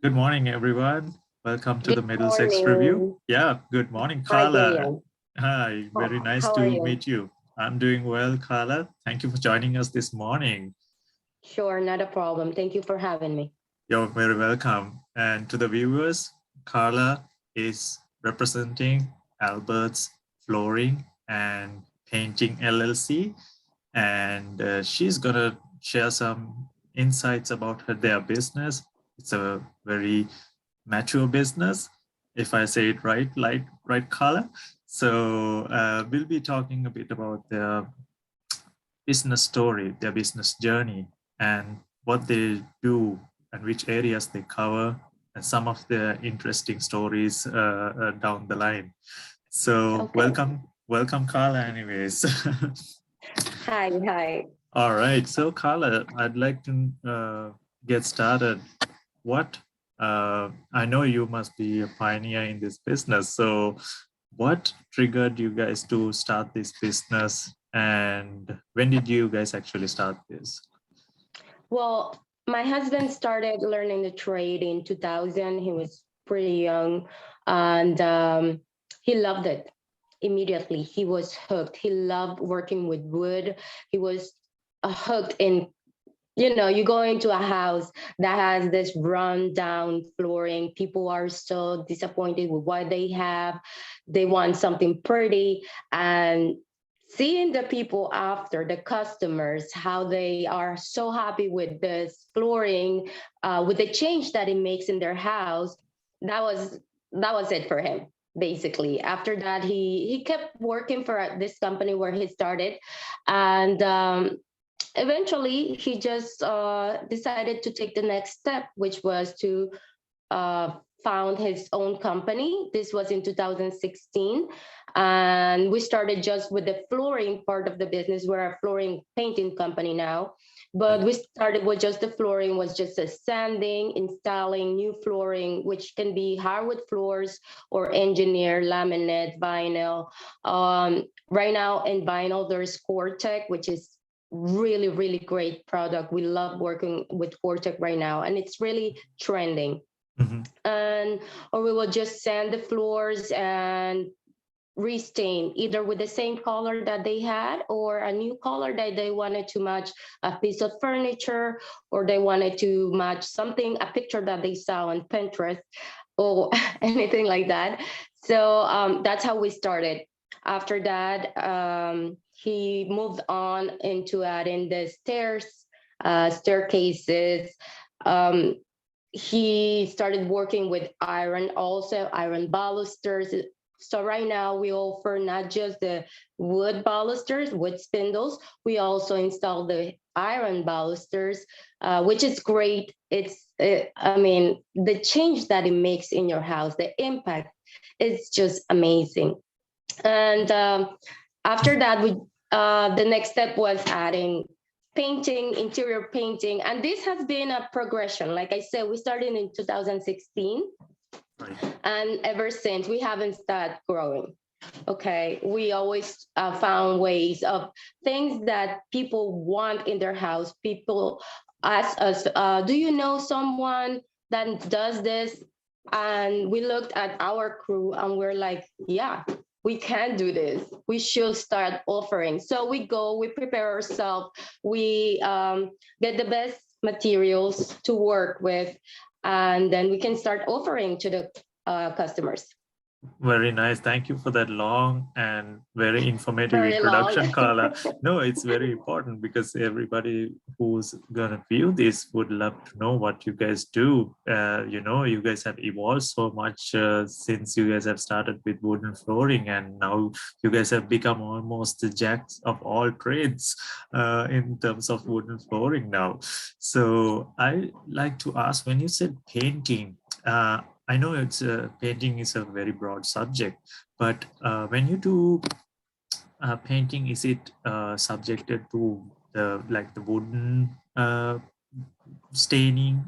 Good morning, everyone. Welcome to the Good Middlesex Review. morning. Yeah, good morning, Hi, Karla. Daniel. Hi, very nice How are to you? meet you. I'm doing well, Karla. Thank you for joining us this morning. Sure, not a problem. Thank you for having me. You're very welcome. And to the viewers, Karla is representing Albert's Flooring and Painting LLC. And she's going to share some insights about their business. It's a very mature business, if I say it right, right, Karla. So we'll be talking a bit about their business story, their business journey, and what they do and which areas they cover, and some of the interesting stories down the line. So Okay. welcome, Karla. Anyways. Hi. All right. So, Karla, I'd like to get started. What I know you must be a pioneer in this business. So, what triggered you guys to start this business, and when did you guys actually start this? Well, my husband started learning the trade in 2000. He was pretty young, and he loved it immediately. He was hooked. He loved working with wood. He was hooked in. You go into a house that has this run down flooring. People are so disappointed with what they have. They want something pretty. And seeing the people after, the customers, how they are so happy with this flooring, with the change that it makes in their house, that was it for him. Basically, after that, he kept working for this company where he started, and eventually he just decided to take the next step, which was to uh, found his own company. This was in 2016, and we started just with the flooring part of the business. We're a flooring painting company now, but we started with just the flooring, was just a sanding, installing new flooring, which can be hardwood floors or engineer, laminate, vinyl. Right now in vinyl, there's Cortec, which is really great product. We love working with Cortec right now, and it's really trending. Mm-hmm. And or we will just sand the floors and restain either with the same color that they had or a new color that they wanted to match a piece of furniture, or they wanted to match something, a picture that they saw on Pinterest or anything like that. So that's how we started. After that, he moved on into adding the staircases. um, he started working with iron, also iron balusters. So right now we offer not just the wood balusters, wood spindles, we also install the iron balusters, which is great. I mean, the change that it makes in your house, the impact is just amazing. And after that, the next step was adding painting, interior painting. And this has been a progression. Like I said, we started in 2016. Right. And ever since, we haven't stopped growing. Okay. We always found ways of things that people want in their house. People ask us, do you know someone that does this? And we looked at our crew and we're like, yeah, we can do this. We should start offering. So we go, we prepare ourselves, we get the best materials to work with, and then we can start offering to the customers. Very nice. Thank you for that long and very informative Very long. introduction, Karla. No, it's very important because everybody who's gonna view this would love to know what you guys do. You guys have evolved so much since you guys have started with wooden flooring, and now you guys have become almost the jacks of all trades in terms of wooden flooring now. So I like to ask, when you said painting, I know painting is a very broad subject, but when you do painting, is it subjected to the wooden staining,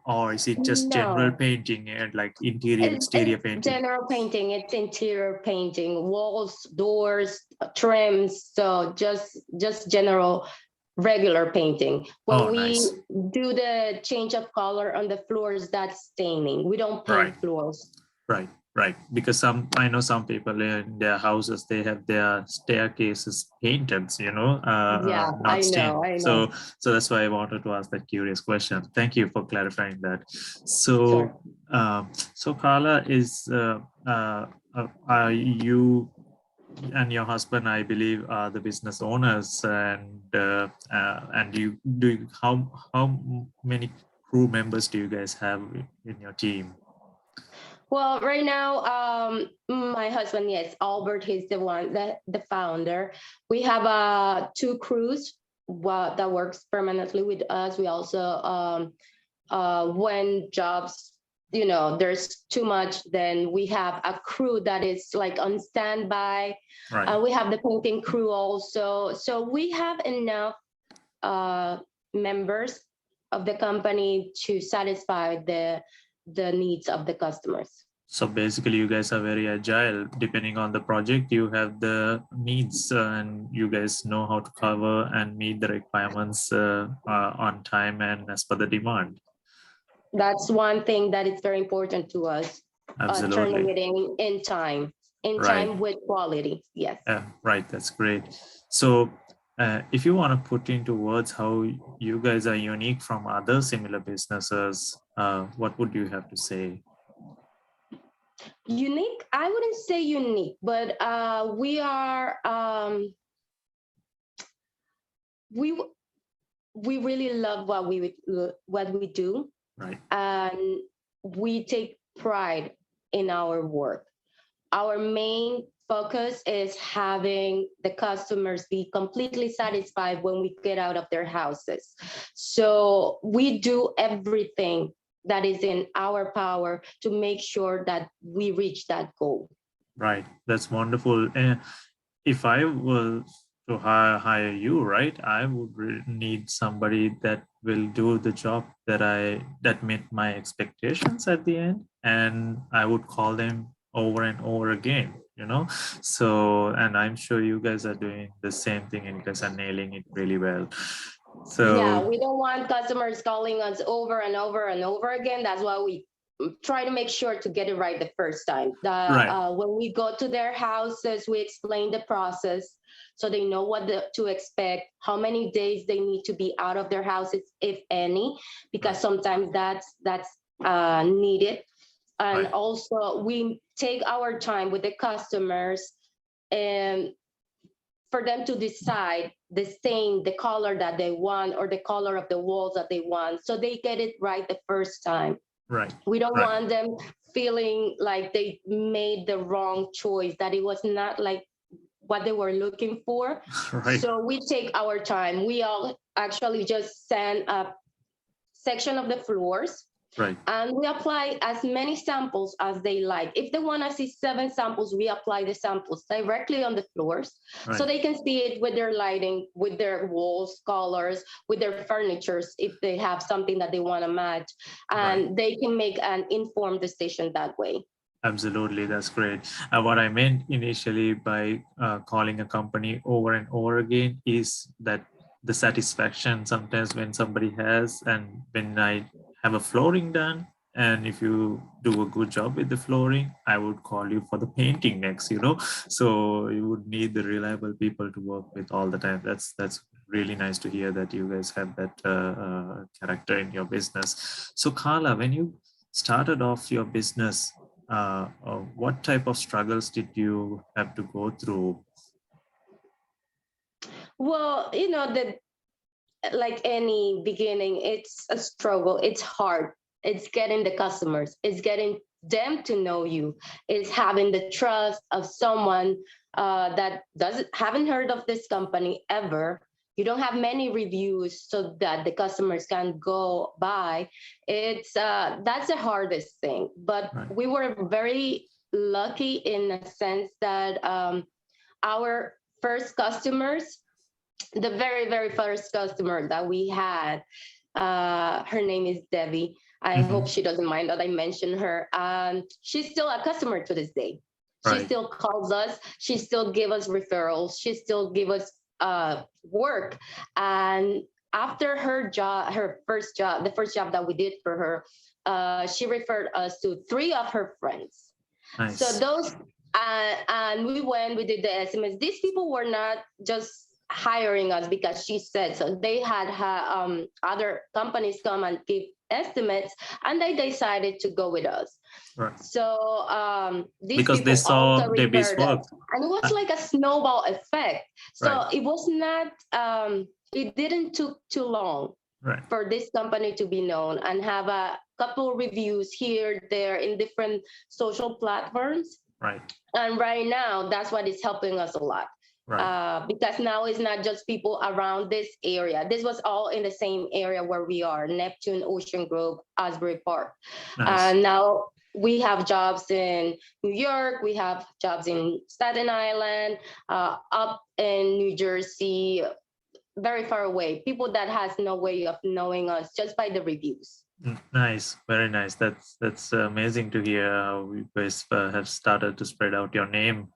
or is it just general No, painting and like interior, exterior it's painting? general painting, it's interior painting, walls, doors, trims. So just general regular painting. When Oh, we nice. do the change of color on the floors, that's staining. We don't paint Right. floors. Right, right. Because I know some people in their houses, they have their staircases painted, Yeah, not stained. I know. So that's why I wanted to ask that curious question. Thank you for clarifying that. So, Sure. so Karla, are you and your husband, I believe, are the business owners, and how many crew members do you guys have in your team? Well, right now, my husband, yes, Albert, he's the one that the founder. We have two crews that works permanently with us. We also when jobs, there's too much, then we have a crew that is like on standby. Right. We have the painting crew also. So we have enough members of the company to satisfy the needs of the customers. So basically, you guys are very agile. Depending on the project, you have the needs, and you guys know how to cover and meet the requirements on time and as per the demand. That's one thing that is very important to us. Turning Absolutely. it in time, Right. with quality. Yes. Right. That's great. So, if you want to put into words how you guys are unique from other similar businesses, what would you have to say? Unique, I wouldn't say unique, but we are we really love what we do. Right. And we take pride in our work. Our main focus is having the customers be completely satisfied when we get out of their houses. So we do everything that is in our power to make sure that we reach that goal. Right. That's wonderful. If I were to hire you, right, I would need somebody that will do the job that met my expectations at the end, and I would call them over and over again. So, and I'm sure you guys are doing the same thing, and you guys are nailing it really well. Yeah, So we don't want customers calling us over and over and over again. That's why we try to make sure to get it right the first time. right. When we go to their houses, we explain the process so they know what to expect, how many days they need to be out of their houses, if any, because sometimes that's needed. And Right. also we take our time with the customers and for them to decide the stain, the color that they want, or the color of the walls that they want, so they get it right the first time. Right. We don't Right. want them feeling like they made the wrong choice, that it was not like what they were looking for. Right. So we take our time. We all actually just send a section of the floors. Right. And we apply as many samples as they like. If they want to see 7 samples, we apply the samples directly on the floors. Right. So they can see it with their lighting, with their walls, colors, with their furnitures, if they have something that they want to match. And Right. they can make an informed decision that way. Absolutely, that's great. What I meant initially by calling a company over and over again is that the satisfaction sometimes when somebody has, and when I have a flooring done, and if you do a good job with the flooring, I would call you for the painting next. So you would need the reliable people to work with all the time. That's really nice to hear that you guys have that character in your business. So Karla, when you started off your business, what type of struggles did you have to go through? Well, like any beginning, it's a struggle. It's hard. It's getting the customers. It's getting them to know you. It's having the trust of someone that haven't heard of this company ever. You don't have many reviews so that the customers can go by. It's that's the hardest thing. But Right. we were very lucky in a sense that our first customers, the very, very first customer that we had, her name is Debbie. I hope she doesn't mind that I mention her. She's still a customer to this day. She Right. still calls us. She still give us referrals. She still give us work. And after her job, her first job, the first job that we did for her, she referred us to three of her friends. So Nice. those, and we did the estimates. These people were not just hiring us because she said so. They had other companies come and give estimates, and they decided to go with us. Right. So these Because they people saw also Debbie's referred us, work. and it was Uh, like a snowball effect. Right. So it was not. It didn't took too long Right. for this company to be known and have a couple reviews here, there in different social platforms. Right. And right now, that's what is helping us a lot. Right. Because now it's not just people around this area. This was all in the same area where we are, Neptune, Ocean Grove, Asbury Park. Nice. And now we have jobs in New York, we have jobs in Staten Island, up in New Jersey, very far away. People that has no way of knowing us just by the reviews. Nice, very nice. That's amazing to hear how you guys have started to spread out your name.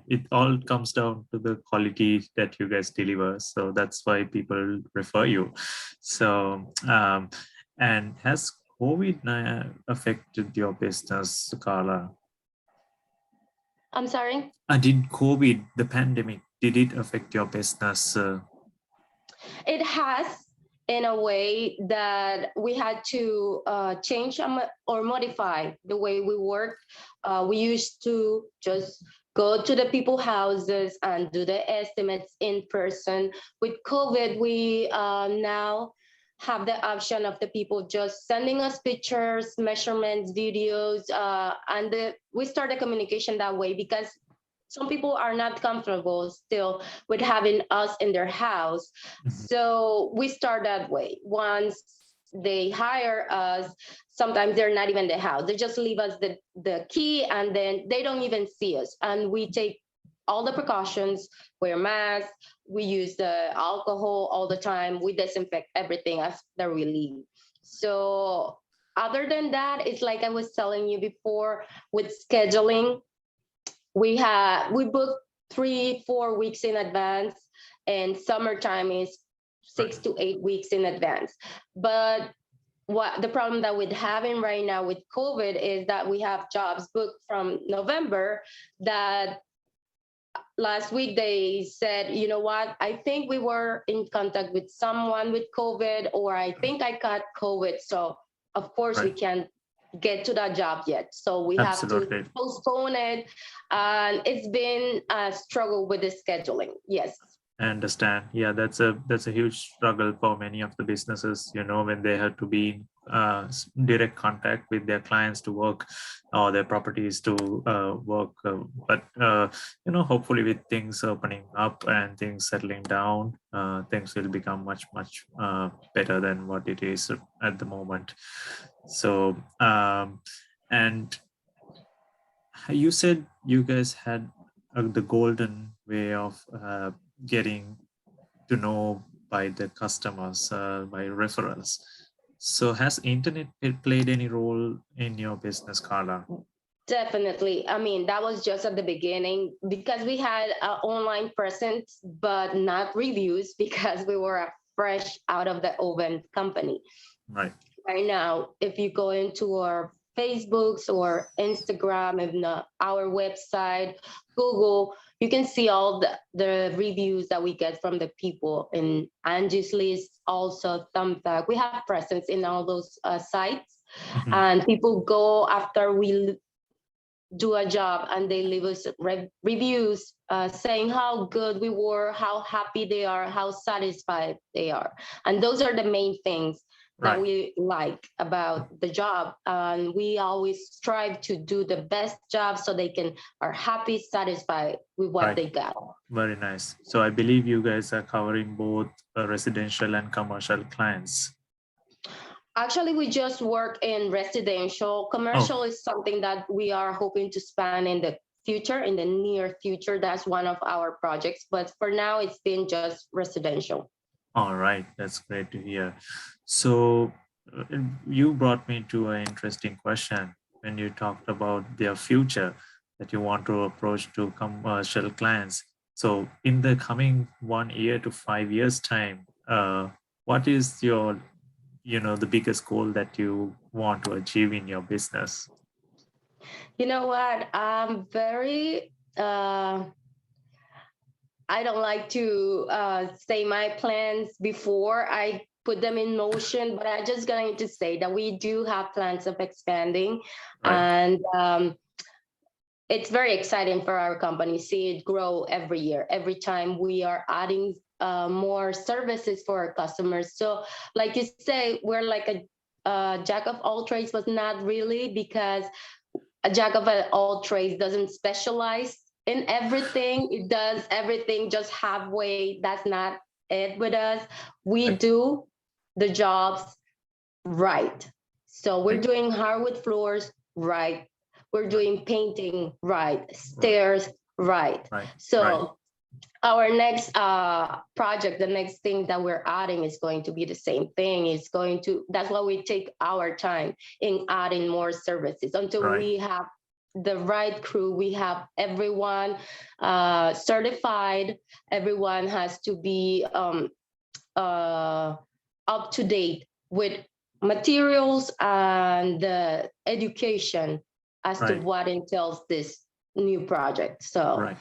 It all comes down to the quality that you guys deliver, so that's why people refer you. So, and has COVID affected your business, Karla? I'm sorry? Did COVID, the pandemic, did it affect your business? It has, in a way that we had to change or modify the way we work. We used to just go to the people houses and do the estimates in person. With COVID, we now have the option of the people just sending us pictures, measurements, videos, and we started communication that way because some people are not comfortable still with having us in their house. So we start that way. Once they hire us, sometimes they're not even the house. They just leave us the key and then they don't even see us. And we take all the precautions, wear masks, we use the alcohol all the time, we disinfect everything after we leave. So other than that, it's like I was telling you before with scheduling, we book 3-4 weeks in advance, and summertime is 6 to 8 weeks in advance. But what the problem that we're having right now with COVID is that we have jobs booked from November that last week they said, you know what, I think we were in contact with someone with COVID, or I think I got COVID. So of course we Right. can't get to that job yet. So we have to Absolutely. postpone it. And it's been a struggle with the scheduling. Yes. I understand. Yeah, that's a huge struggle for many of the businesses, when they have to be in direct contact with their clients to work or their properties to work. But hopefully with things opening up and things settling down, things will become much better than what it is at the moment. So, and you said you guys had the golden way of getting to know by the customers, by referrals. So has internet played any role in your business, Karla? Definitely. I mean, that was just at the beginning because we had an online presence, but not reviews because we were a fresh out of the oven company. Right. Right now, if you go into our Facebooks or Instagram, if not our website, Google, you can see all the reviews that we get from the people in Angie's List, also Thumbtack. We have presence in all those sites, Mhm. and people go after we do a job and they leave us reviews saying how good we were, how happy they are, how satisfied they are. And those are the main things that Right. we like about the job. And we always strive to do the best job so they are happy, satisfied with what Right. they got. Very nice. So I believe you guys are covering both residential and commercial clients. Actually, we just work in residential. Commercial Oh, is something that we are hoping to span in the future, in the near future. That's one of our projects. But for now, it's been just residential. all right. That's great to hear. So you brought me to an interesting question when you talked about their future that you want to approach to commercial clients. So in the coming 1 year to 5 years time, what is your, the biggest goal that you want to achieve in your business? You know what? I'm very, I don't like to say my plans before I put them in motion, but I'm just going to say that we do have plans of expanding. Right. And it's very exciting for our company, see it grow every year. Every time we are adding more services for our customers. So like you say, we're like a jack of all trades, but not really, because a jack of all trades doesn't specialize in everything. It does everything just halfway. That's not it with us. We Right. do the jobs right. So we're Right. doing hardwood floors right. We're Right. doing painting right, stairs right. Right. So Right. our next project, the next thing that we're adding is going to be the same thing. It's going to, that's why we take our time in adding more services until Right. we have the right crew. We have everyone certified. Everyone has to be up to date with materials and the education as to Right. what entails this new project. So, Right.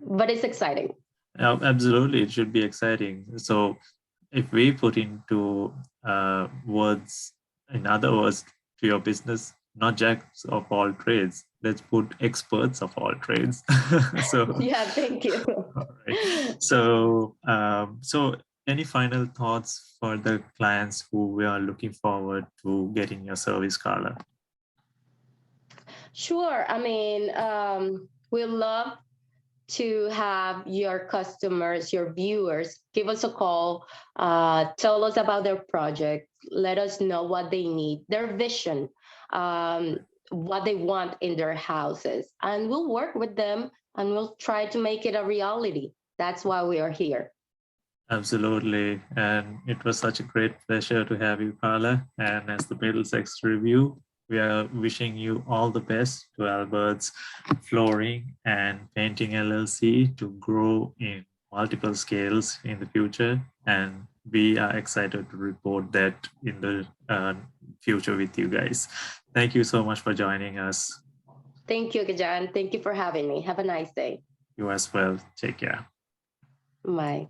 but it's exciting. Absolutely, it should be exciting. So if we put into words, in other words, to your business, not jacks of all trades, let's put experts of all trades. So Yeah, thank you. all right. So any final thoughts for the clients who we are looking forward to getting your service, Karla? Sure. I mean, we love to have your customers, your viewers, give us a call, tell us about their project, let us know what they need, their vision, what they want in their houses, and we'll work with them and we'll try to make it a reality. That's why we are here. Absolutely. And it was such a great pleasure to have you, Karla. And as the Middlesex Review, we are wishing you all the best to Albert's Flooring and Painting LLC to grow in multiple scales in the future. And we are excited to report that in the future with you guys. Thank you so much for joining us. Thank you, Gajan. Thank you for having me. Have a nice day. You as well. Take care. Bye.